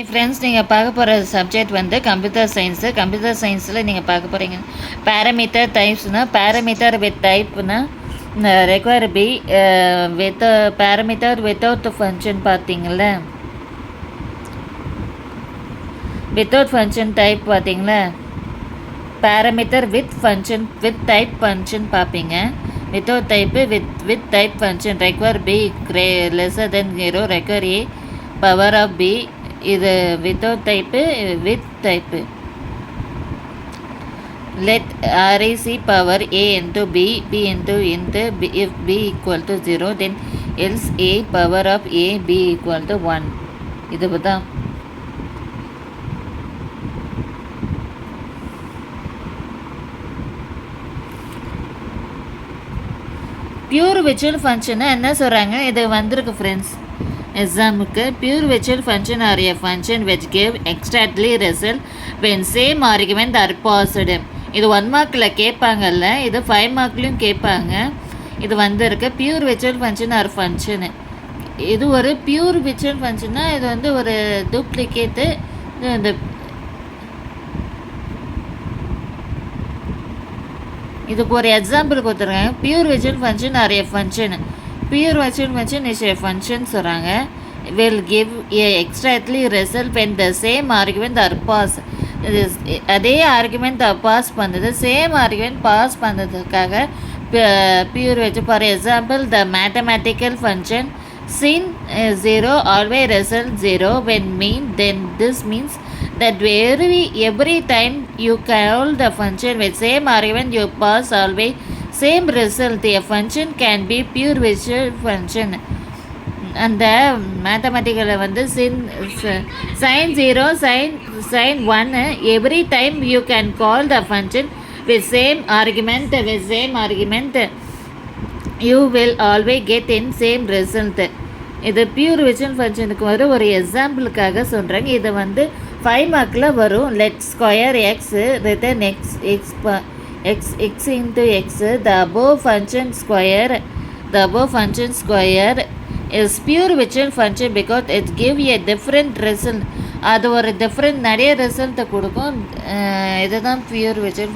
Friends, நீங்கள் பார்க்க போகிற சப்ஜெக்ட் வந்து கம்ப்யூட்டர் சயின்ஸு. கம்ப்யூட்டர் சயின்ஸில் நீங்கள் பார்க்க போகிறீங்க பேராமீட்டர் டைப்ஸ்னால் பேராமீட்டர் வித் டைப்னா require b with parameter without function பார்த்தீங்கள, வித்தவுட் ஃபங்க்ஷன் டைப் பார்த்தீங்களா, parameter with function with type function பார்ப்பீங்க. Without type with type function require b lesser than 0 require a power of b. இது without type with type. Let RAC power A into B, B into B, if B equal to 0, then else A power of A, B equal to 1. இது தான் pure virtual ஃபங்க்ஷனை என்ன சொல்கிறாங்க, இது வந்திருக்கு friends எக்ஸாமுக்கு. Pure virtual function are a function which give exactly result when same argument are passed. இது 1 மார்க்கில் கேட்பாங்கல்ல, இது 5 மார்க்லேயும் கேட்பாங்க. இது வந்திருக்கு பியூர் விர்ச்சுவல் ஃபங்க்ஷன் ஆர் ஃபங்க்ஷனு. இது ஒரு பியூர் விர்ச்சுவல் ஃபங்க்ஷன்னா இது வந்து ஒரு டூப்ளிகேட்டு. இந்த இதுக்கு ஒரு எக்ஸாம்பிள் கொடுத்துருக்காங்க. Pure virtual function are a function. Pure virtual function is a function சொல்கிறாங்க. will give a exactly result when the same argument are pass. அதே ஆர்குமெண்ட் பாஸ் பண்ணுது, சேம் ஆர்குமெண்ட் பாஸ் பண்ணுறதுக்காக பியூர் வச்சு. For example the mathematical function sin 0 always result 0 when mean, then this means that every time you call the function with same argument you pass always same result. A function can be pure virtual function. அந்த மேத்தமெட்டிக்கலில் வந்து sin 0 sin 1 every time you can call the function with same argument you will always get in same result. இது pure virtual ஃபங்க்ஷனுக்கு வரும் ஒரு எக்ஸாம்பிளுக்காக சொல்கிறாங்க. இது வந்து 5 மார்க்கில் வரும். Let square x return x into x the above function square is pure virtual function because it give a different result. அது ஒரு டிஃப்ரெண்ட் நிறைய ரிசல்ட்டை கொடுக்கும். இதுதான் பியூர் virtual